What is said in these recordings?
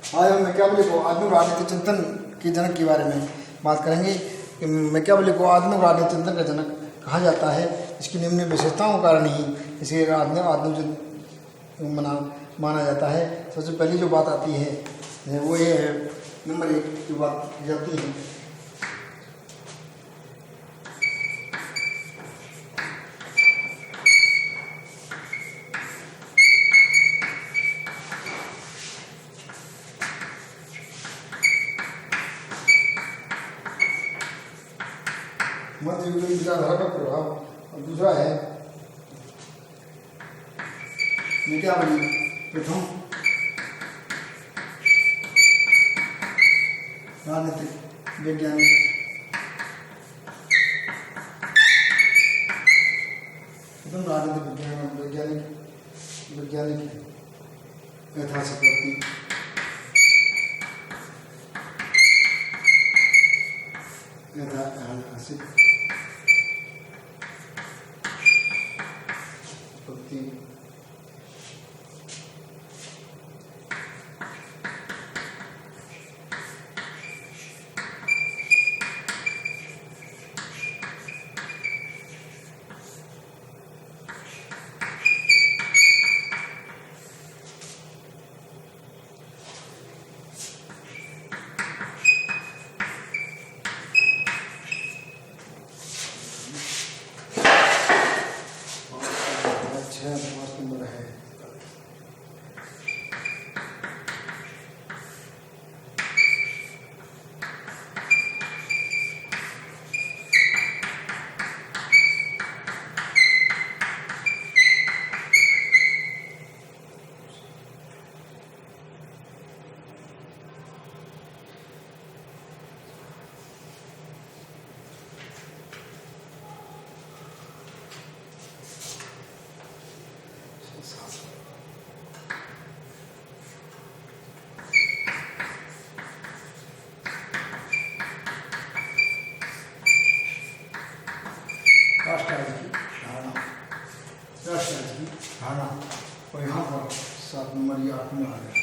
आज हम मैकियावेली को आधुनिक राजनीतिक चिंतन के जनक के बारे में बात करेंगे कि मैकियावेली को आधुनिक राजनीतिक चिंतन का जनक कहा जाता है। इसकी निम्न विशेषताओं के कारण ही इसे आधुनिक माना जाता है। सबसे पहली जो बात आती है वो ये है, नंबर 1 जो बात की जाती है मध्ययुगीन विचारधारा का प्रभाव, और दूसरा है मैकियावेली प्रथम राजनीतिक वैज्ञानिक ऐतिहासिक व्यक्ति धारणा, और यहाँ पर 7 नंबर या 8 में आ गया।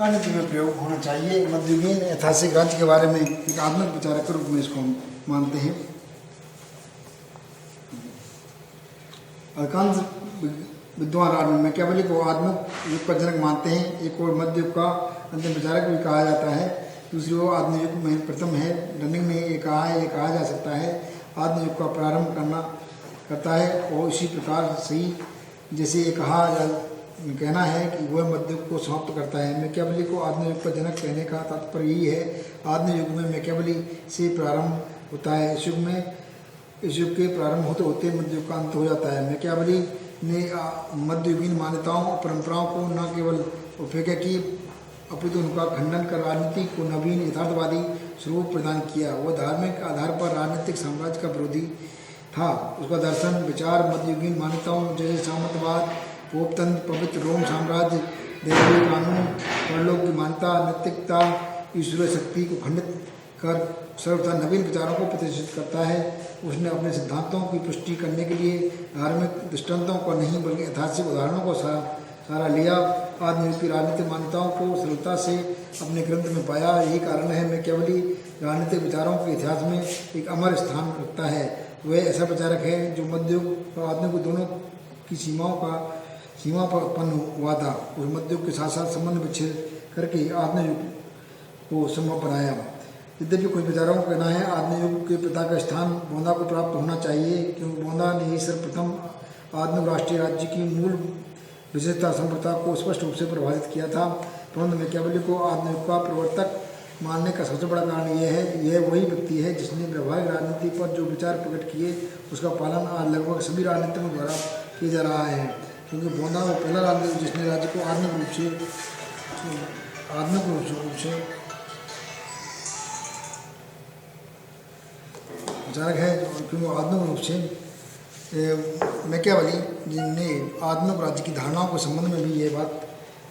राजनीति में प्रयोग होना चाहिए। मध्ययुगीन ऐतिहासिक राज्य के बारे में एक आधुनिक विचारक के रूप में इसको हम मानते हैं। अधिकांश विद्वान मैकियावेली को आधुनिक युग का जनक मानते हैं। एक और मध्य युग का अंतिम विचारक भी कहा जाता है, दूसरी ओर आधुनिक युग में प्रथम है। रनिंग ने ये कहा जा सकता है आधुनिक युग का प्रारंभ करता है, और इसी प्रकार सही जैसे ये कहना है कि वह मध्य युग को समाप्त करता है। मैकियावेली को आधुनिक युग का जनक कहने का तात्पर्य यही है, आधुनिक युग में मैकियावेली से प्रारंभ होता है। इस युग के प्रारंभ होते होते मध्य युग का अंत हो जाता है। मैकियावेली ने मध्ययुगीन मान्यताओं और परंपराओं को न केवल उपेक्षा की, अपितु उनका खंडन कर राजनीति को नवीन यथार्थवादी स्वरूप प्रदान किया। वह धार्मिक आधार पर राजनीतिक साम्राज्य का विरोधी था। उसका दर्शन विचार मध्ययुगीन मान्यताओं जैसे सामंतवाद, पोपतंत्र, पवित्र रोम साम्राज्य, दैवीय कानून, परलोक की मान्यता, नैतिकता, ईश्वरीय शक्ति को खंडित कर सर्वथा नवीन विचारों को प्रतिष्ठित करता है। उसने अपने सिद्धांतों की पुष्टि करने के लिए धार्मिक दृष्टांतों को नहीं बल्कि ऐतिहासिक उदाहरणों को सहारा लिया। आधुनिक की राजनीतिक मान्यताओं को सरलता से अपने ग्रंथ में पाया। यही कारण है मैकियावेली राजनीतिक विचारों के इतिहास में एक अमर स्थान रखता है। वह ऐसा प्रचारक है जो मध्य युग और आधुनिक दोनों की सीमाओं का सीमा पर उत्पन्न हुआ था। उस मध्ययुग के साथ साथ संबंध विच्छेद करके आधुनिक युग को संभव बनाया। यद्यपि कुछ विचारों का कहना है आधुनिक युग के पिता का स्थान बोंदा को प्राप्त होना चाहिए, क्योंकि बोंदा ने ही सर्वप्रथम आधुनिक राष्ट्रीय राज्य की मूल विशेषता संप्रदाय को स्पष्ट रूप से प्रभावित किया था। परंतु मैकियावेली को आधुनिक युग का प्रवर्तक मानने का सबसे बड़ा कारण यह वही व्यक्ति है जिसने व्यवहारिक राजनीति पर जो विचार प्रकट किए उसका पालन आज लगभग सभी राजनीतिकों द्वारा किया जा रहा है। क्योंकि बोंदा वो पहला राजनीतिक जिसने राज्य को आधुनिक रूप से विचारक है, क्योंकि आधुनिक रूप से मैकियावेली ने आधुनिक राज्य की धारणाओं के संबंध में भी ये बात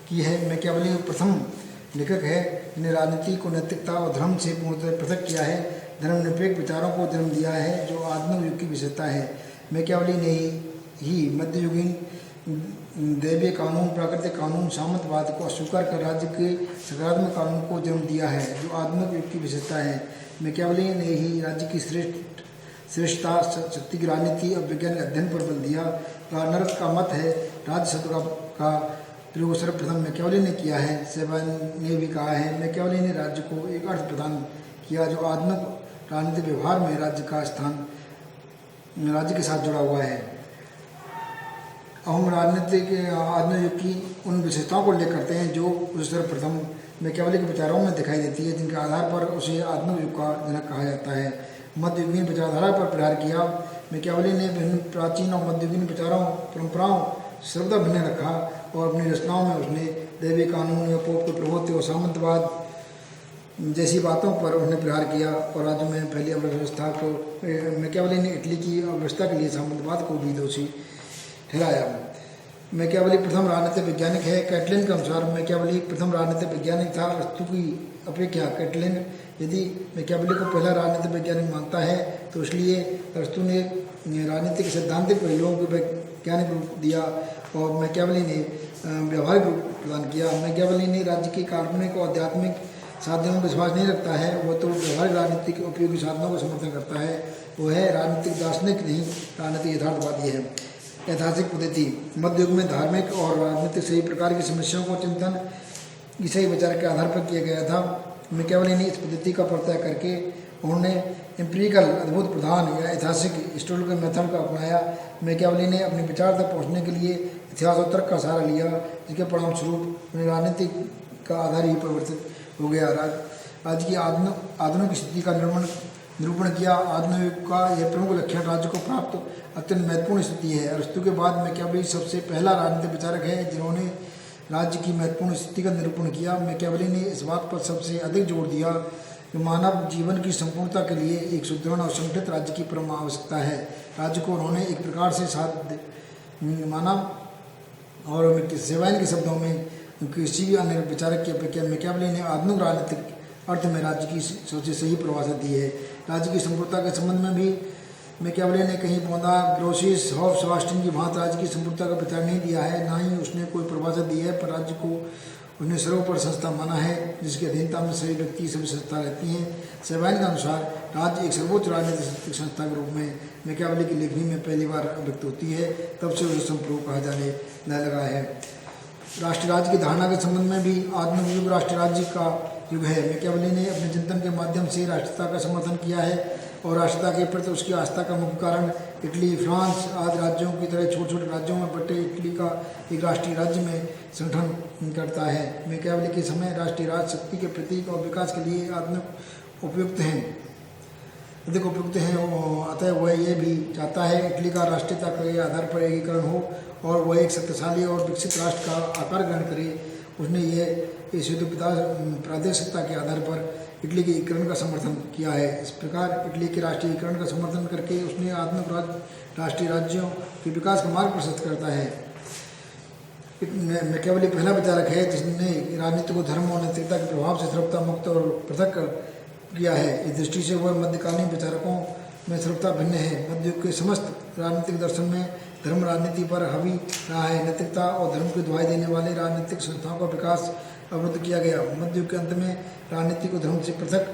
की है। मैकियावेली प्रथम लेखक है जिन्हें राजनीति को नैतिकता और धर्म से पूर्णतः पृथक किया है, धर्मनिरपेक्ष विचारों को जन्म दिया है जो आधुनिक युग की विशेषता है। मैकियावेली ने ही मध्ययुगीन दैवीय कानून, प्राकृतिक कानून, सामंतवाद को अस्वीकार कर राज्य के सकारात्मक कानून को जन्म दिया है जो आधुनिक युग की विशेषता है। मैकियावेली ने ही राज्य की श्रेष्ठता, शक्ति की राजनीति और वैज्ञानिक अध्ययन पर बल दिया। गार्नर का मत है राज्य शब्द का प्रयोग सर्वप्रथम मैकियावेली ने किया है। सेबान ने भी कहा है मैकियावेली ने राज्य को एक अर्थ प्रदान किया जो आधुनिक राजनीतिक व्यवहार में राज्य का स्थान राज्य के साथ जुड़ा हुआ है। अब हम राजनीतिक आधुनिक युग की उन विशेषताओं को उल्लेख करते हैं जो उसे सर्वप्रथम मैकियावेली के विचारों में दिखाई देती है, जिनके आधार पर उसे आधुनिक युग का जनक कहा जाता है। मध्ययुगीन विचारधारा पर प्रहार किया। मैकियावेली ने विभिन्न प्राचीन और मध्ययुगीन विचारों परंपराओं सर्वदा भिन्न रखा और अपनी रचनाओं में उसने दैवीय कानून या पोप के प्रभुत्व और सामंतवाद जैसी बातों पर उसने प्रहार किया और राज्य में फैली अव्यवस्था को मैकियावेली ने इटली की अव्यवस्था के लिए सामंतवाद को भी दोषी ठहराया। मैकियावेली प्रथम राजनीतिक वैज्ञानिक है। कैटलिन के अनुसार मैकियावेली प्रथम राजनीतिक वैज्ञानिक था। अरस्तु की अपेक्षा कैटलिन यदि मैकियावेली को पहला राजनीतिक वैज्ञानिक मानता है तो इसलिए अरस्तु ने राजनीतिक सैद्धांतिक पहलुओं को वैज्ञानिक रूप दिया और मैकियावेली ने व्यवहारिक रूप प्रदान किया। मैकियावेली ने राज्य की काल्पनिक और आध्यात्मिक साधनों में विश्वास नहीं रखता है, वह तो व्यवहारिक राजनीति के उपयोगी साधनों का समर्थन करता है। वह है राजनीतिक दार्शनिक नहीं, राजनीतिक यथार्थवादी है। ऐतिहासिक पद्धति मध्य युग में धार्मिक और राजनीतिक सही प्रकार की समस्याओं को चिंतन ईसाई विचार के आधार पर किया गया था। मैकियावेली ने इस पद्धति का परित्याग करके उन्होंने एम्पिरिकल अद्भुत प्रधान या ऐतिहासिक हिस्टोरिकल मेथड का अपनाया। मैकियावेली ने अपने विचार तक पहुँचने के लिए इतिहास और तर्क का सहारा लिया, जिसके परिणाम स्वरूप उन्हें राजनीति का आधार ही परिवर्तित हो गया। राज्य की आधुनिक स्थिति का निरूपण किया। आधुनिक युग का यह प्रमुख लक्षण राज्य को प्राप्त अत्यंत महत्वपूर्ण स्थिति है। अरस्तु के बाद मैकियावेली सबसे पहला राजनीतिक विचारक है जिन्होंने राज्य की महत्वपूर्ण स्थिति का निरूपण किया। मैकियावेली ने इस बात पर सबसे अधिक जोर दिया कि मानव जीवन की संपूर्णता के लिए एक सुदृढ़ और संगठित राज्य की परम आवश्यकता है। राज्य को उन्होंने एक प्रकार से साथ माना और सेवाइन के शब्दों में किसी भी अन्य विचारक की अपेक्षा मैकियावेली ने आधुनिक राजनीतिक अर्थ में राज्य की सबसे सही परिभाषा दी है। राज्य की संपूर्णता के संबंध में भी मैकियावेली ने कहीं बोंदा, ग्रोसिस, हॉब्स, ऑस्टिन की भांति राज्य की संपूर्णता का विचार नहीं दिया है, ना ही उसने कोई परिभाषा दी है, पर राज्य को उसने सर्वोपरि संस्था माना है जिसकी अधीनता में सभी व्यक्ति सभी संस्था रहती हैं। सेवाइन के अनुसार राज्य एक सर्वोच्च राजनीतिक संस्था के रूप में मैकियावेली की लेखनी में पहली बार व्यक्त होती है, तब से उसे संप्रभु कहा जाने लगा है। राष्ट्रीय राज्य की धारणा के संबंध में भी आधुनिक युग राष्ट्रीय राज्य का युग है। मैकियावेली ने अपने चिंतन के माध्यम से राष्ट्रीयता का समर्थन किया है और राष्ट्रीयता के प्रति उसकी आस्था का मुख्य कारण इटली, फ्रांस आदि राज्यों की तरह छोटे छोटे राज्यों में बटे इटली का एक राष्ट्रीय राज्य में संगठन करता है। मैकियावेली के समय राष्ट्रीय राज्य शक्ति के प्रतीक और विकास के लिए आधुनिक उपयुक्त हैं, अधिक उपयुक्त हैं। अतः वह ये भी चाहता है इटली का राष्ट्रीयता के आधार पर एकीकरण हो और वह एक शक्तिशाली और विकसित राष्ट्र का आकार ग्रहण करे। उसने ये इस युद्ध प्रादेशिकता के आधार पर इटली के एकीकरण का समर्थन किया है। इस प्रकार इटली के राष्ट्रीय एकीकरण का समर्थन करके उसने आधुनिक राष्ट्रीय राज्यों के विकास का मार्ग प्रशस्त करता है। मैकियावेली पहला विचारक है जिसने राजनीति को धर्म और नैतिकता के प्रभाव से सर्वथा मुक्त और पृथक किया है। इस दृष्टि से वह मध्यकालीन विचारकों में सर्वथा भिन्न है। मध्य युग के समस्त राजनीतिक दर्शन में धर्म राजनीति पर हावी रहा है। नैतिकता और धर्म की दुहाई देने वाले राजनीतिक संस्थाओं का विकास अवरुद्ध किया गया। मध्य युग के अंत में राजनीति को धर्म से पृथक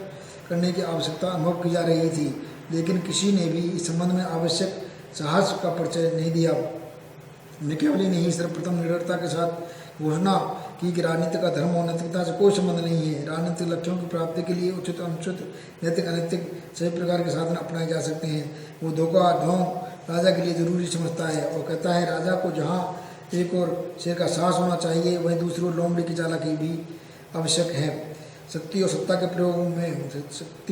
करने की आवश्यकता अनुभव की जा रही थी, लेकिन किसी ने भी इस संबंध में आवश्यक साहस का परिचय नहीं दिया। मैकियावेली ने ही सर्वप्रथम निडरता के साथ घोषणा की कि राजनीति का धर्म और नैतिकता से कोई संबंध नहीं है। राजनीतिक लक्ष्यों की प्राप्ति के लिए उचित अनुचित, नैतिक अनैतिक सभी प्रकार के साधन अपनाए जा सकते हैं। वो धोखा ढोंग राजा के लिए जरूरी समझता है और कहता है राजा को जहाँ एक और शेर का साहस होना चाहिए, वहीं दूसरी ओर लोमड़ी की चालाकी भी आवश्यक है। शक्ति और सत्ता के प्रयोग में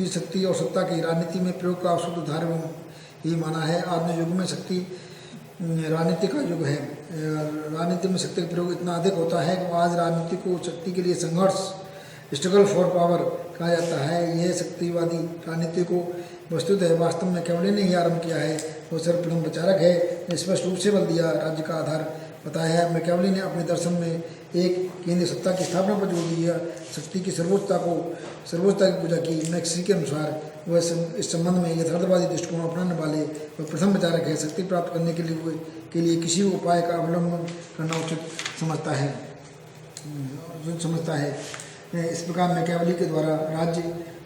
शक्ति और सत्ता की राजनीति में प्रयोग का शुद्ध उदाहरण ही माना है। आधुनिक युग में शक्ति राजनीति का युग है। राजनीति में शक्ति का प्रयोग इतना अधिक होता है कि आज राजनीति को शक्ति के लिए संघर्ष, स्ट्रगल फॉर पावर कहा जाता है। यह शक्तिवादी राजनीति को वस्तुतः वास्तव में मैकियावेली ने ही आरंभ किया है। वो सर्वप्रथम विचारक है, स्पष्ट रूप से बल दिया राज्य का आधार बताया है। मैकियावेली ने अपने दर्शन में एक केंद्रीय सत्ता की स्थापना पर जोर दिया, शक्ति की सर्वोच्चता की पूजा की। मैक्सी के अनुसार वह इस संबंध में यथार्थवादी दृष्टिकोण अपनाने वाले वह प्रथम विचारक है। शक्ति प्राप्त करने के लिए किसी उपाय का अवलंबन करना उचित समझता है। इस प्रकार मैकियावेली के द्वारा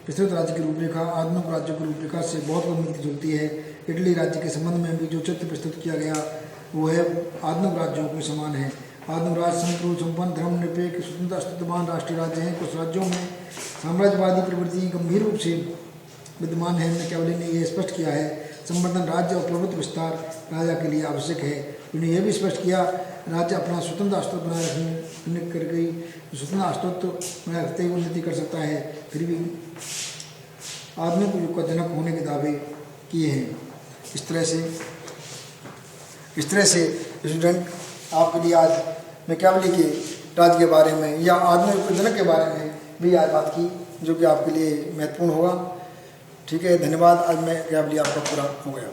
विस्तृत राज्य की रूपरेखा आधुनिक राज्य की रूपरेखा से बहुत मिलती जुलती है। इटली राज्य के संबंध में भी जो चित्र प्रस्तुत किया गया वो है आधुनिक राज्यों के समान है। आधुनिक राज्य संपूर्ण संपन्न धर्मनिरपेक्ष स्वतंत्र अस्तित्ववान राष्ट्रीय राज्य हैं। कुछ राज्यों में साम्राज्यवादी प्रवृत्ति गंभीर रूप से विद्यमान है। मैकियावेली ने यह स्पष्ट किया है संवर्धन राज्य और प्रभुत्व विस्तार राजा के लिए आवश्यक है। उन्होंने यह भी स्पष्ट किया राज्य अपना स्वतंत्र अस्तित्व बनाए रखते हुए उन्नति कर सकता है। फिर भी आधुनिक युग का जनक होने के दावे किए हैं। इस तरह से स्टूडेंट आपके लिए आज मैकियावेली के राज्य के बारे में या आधुनिक जनक के बारे में भी आज बात की, जो कि आपके लिए महत्वपूर्ण होगा। ठीक है, धन्यवाद। आज मैकियावेली आपका पूरा हो गया।